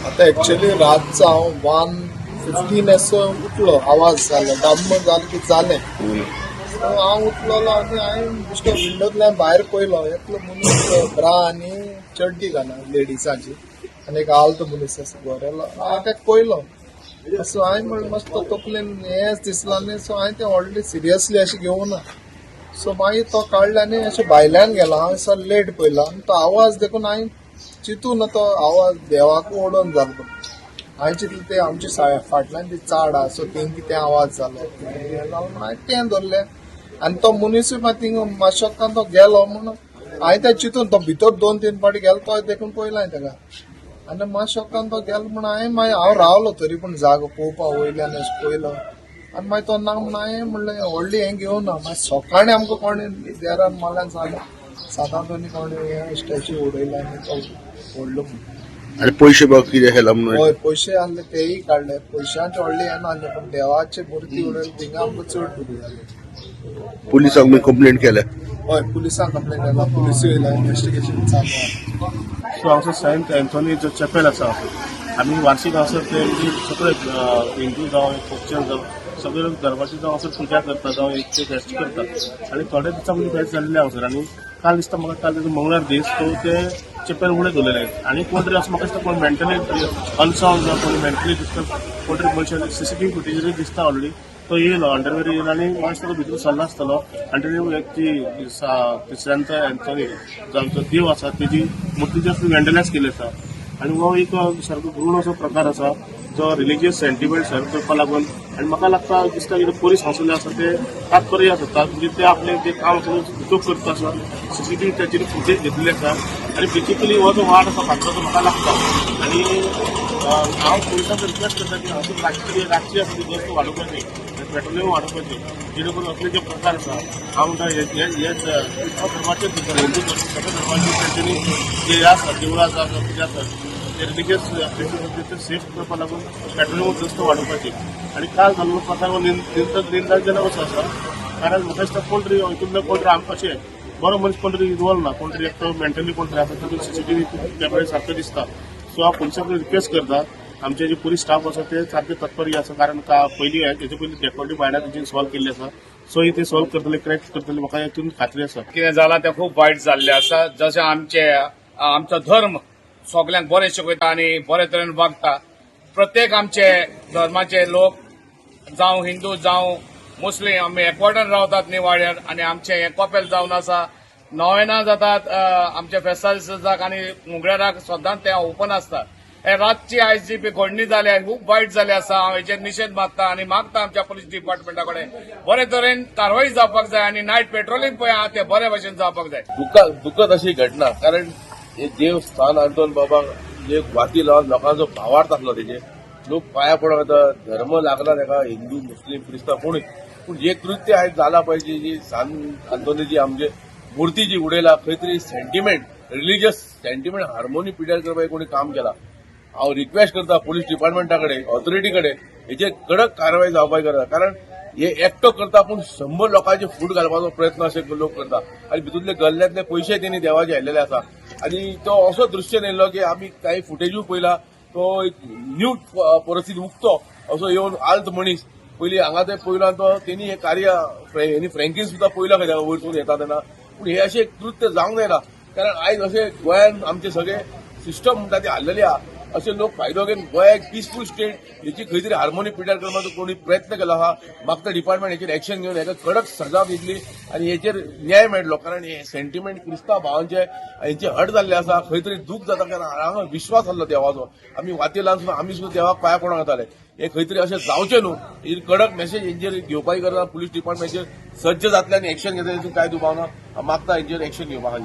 आता ऍक्च्युअली रातचा हांव 1:15 असो उठलो, आवाज जालो, डम्म जालें की जालें. सो हांव उठलोलो आनी हांवें बेश्टो विंडोतल्यान भायर पयलो, एकलो मनीस ब्रा आनी चड्डी घाला लेडिसाची आनी एक आल्तो मनीस आसा गोरेलो. हांवें तेका पयलो. सो हांवें म्हणलें मस्त तकलेन हेंच दिसलो न्ही, सो हांवें तें व्हडलें सिरियसली अशें घेवना. सो मागीर तो काडलो आनी अशें भायल्यान गेलो. हांवें सो लेट पयलो आनी तो आवाज देखून हांवें चिंतून तो आवाज देवाकू ओडोन जालो. हांवें चिंतलें ते आमचे फाटल्यान ती चाड आहा, सो थिंग कितें आवाज जालो म्हणून हांवें तें धरलें. आनी तो मनीसूय मागीर थिंग मातशें तो गेलो म्हणून हांवें तें चिंतून तो भितर 2-3 फावटी गेलो तो देखून पयलो हांवें तेका. आनी मातशें तो गेलो म्हणून हांव रावलो तरी पूण जागो पळोवपा वयल्यान अशें पयलो. आनी मागीर तो ना म्हणून हांवें म्हणलें व्हडली हें घेवना. मागीर सकाळीं आमकां कोणें देरान मारल्यान सादांनी कोणें स्टॅच्यू उडयला आनी तो व्हडलो म्हणून. आणि पैसे बघ कितें केला म्हणून. हय पयशे आहले तेय काडले. पयशांचे व्हडले हें नासलें पूण देवाचे मुर्ती उडयली थिंगा आमकां चड बरी जालें. पोलिसांक बी कंप्लेंट केल्या. हय पुलिसांक कंप्लेंट केला. पुलिसूय येयला, इन्व्हेस्टिगेशन चालू आहा. सो हांगसर सेंट एंथोनी जो चॅपेल आसा आमी वार्षिक हांगसर ते सगळे हिंदू जावं ख्रिश्चन जावं सगळे धर्माची जावं हांगसर पुजा करता जावं एक फेस्ट करता. आनी थोडे दिसा पयलीं फेस्ट जाल्ले हांगसर आनी काल दिसता म्हाका काल मंगळार दीस तो ते चॅपेल उडे दवरलेले. आनी कोण तरी असं म्हाका दिसता कोण मेंटली अनसाउंड जावं कोणी मेंटली दिसता कोण तरी मनशान सीसीटीव्ही फुटेज दिसता ऑलरेडी. तो येयलो अंडरवेर येयलो आनी म्हाका दिसता तो भितर सरला आसतलो आनी तेणी ती सेंट एंथोनी जो आमचो देव आसा तेजी मुर्ती जास्त वेंडलायज केली आसा. आनी हो एक सारको घृण असो प्रकार आसा जो रिलिजियस सेंटिमेंट सर्व करपा लागून. आनी म्हाका लागता दिसता की पोलीस हांगसरले आसा ते तात्पर्य आसता म्हणजे ते आपले जे काम चूक करता आसा सीसीटीव्ही ताचेर फुटेज घेतलेली आसा. आनी बेसिकली हो जो वाड आसा फाटलो तो म्हाका लागता. आनी हांव पोलिसांक रिक्वेस्ट करता की हांगसर रातची आसा ती गोष्ट वाडोवपाची, पेट्रोलिंग वाडोवपाची, जेणे करून असले जे प्रकार आसा हांव म्हणटा हेच धर्माचे हिंदू सगळ्या धर्माचे तेंच्यांनी जे आसा देवळां आसा पुजा आसा ते रिलिजियस प्लेसीस ते सेफ करपा लागून पेट्रोलिंग रस्तो वाडोवपाची. आनी काल जाल्लो प्रकार हो निंदजनक असो आसा. कारण म्हाका दिसता कोण तरी हितूंतलो कोण तरी आमकां अशें बरो मनीस कोण तरी इनवॉल्व ना, कोण तरी एकटो मेंटली कोण तरी आसा तातूंत सीसीटीव्ही कॅमेरा सारको दिसता. सो हांव पुलिसांक रिक्वेस्ट करता आमचे जे पुलीस स्टाफ आसा ते सारखे तत्परी आसा. कारण पयलीं हेचे पयलीं डेफॉल्टी बायला तेंची सॉल्व केल्ली आसा. सो ही ते सॉल्व करतले करेक्ट करतले म्हाका हेतून खात्री आसा. कितें जालां तें खूब वायट जाल्लें आसा. जशें आमचो धर्म सगल्यांक बरें शिकयता आनी बरे तरेन वागता. प्रत्येक आमचे धर्माचे लोक जावं हिंदू जावं मुस्लीम आमी एकवटान रावतात न्ही वाड्यार. आनी आमचें हें कपेल जावन आसा. नोवेना जातात आमच्या फेस्ता दिसाक आनी मुगड्याराक सदांच तें ओपन आसता. हे रातची आयज जी घडणी जाल्या खूब वायट जाली आसा. हांव हेचेर निशेध मागता आनी मागता आमच्या पुलीस डिपार्टमेंटा कडेन बरे तरेन कारवाई जावपाक जाय आनी नायट पेट्रोलिंग पळय आहा तें बरे भशेन जावपाक जाय. दुखद अशी घटना. कारण हे देवस्थान आंतोन बाबा जे वाती लावन लोकांचो भावार्थ आसलो तेजे लोक पाया पडोंक येता. धर्म लागला तेका हिंदू मुस्लीम क्रिस्तांव कोणूय. पूण जे कृत्य आयज जाला पळय जी सान आंतोनीची आमचे मुर्ती जी उडयला खंय तरी सेंटिमेंट रिलिजियस सेंटिमेंट हार्मोनी पिड्यार करपाक कोणी काम केला. हांव रिक्वेस्ट करता पुलीस डिपार्टमेंटा कडेन ऑथॉरिटी कडेन हेचेर कडक कारवाई जावपाक करता. कारण हे एकटो करता पूण 100 लोकांचे फूट घालपाचो प्रयत्न असे लोक करता. आनी भितूंतले गल्ल्यांतले पयशे तेणी देवाचे हाडलेले आसा. आनी तो असो दृश्य नेल्लो की आमी काही फुटेजूय पयला तो एक न्यू परिस्थिती उक्तो असो येवन आल्त मनीस पयलीं हांगा ते पयलो आनी तो तेणी हे कार्य फ्रँकीन सुद्दां पयलो खंय वयरसून येता तेन्ना. पूण हे अशें कृत्य जावंक जायना. कारण आयज अशें गोंयान आमचे सगळे सिस्टम म्हणटा ती हाल्लेली आहा. असे लोक फायदो घेवन गोंया एक पीसफूल स्टेट हेची खंय तरी हार्मोनी पिड्यार करपाचो कोणी प्रयत्न केलो आहा. मागता डिपार्टमेंट हेचेर एक्शन घेवन हेका कडक सजा दितली आनी हेचेर न्याय मेळटलो. कारण हे सेंटिमेंट क्रिस्तांव भावांचे हेंचे हट जाल्ले आसा. खंय तरी दूख जाता कारण हांगा विश्वास आसलो देवाचो. आमी वाती लावन सुद्दां आमी सुद्दां देवाक पांयां पडोंक येताले. हे खंय तरी अशें जावचें न्हू. ही कडक मेसेज हेंचेर घेवपाक करता पुलीस डिपार्टमेंटाचेर सज्ज जातले आनी एक्शन घेतले काय दुबाव ना. मागता हेंचेर एक्शन घेवपाक.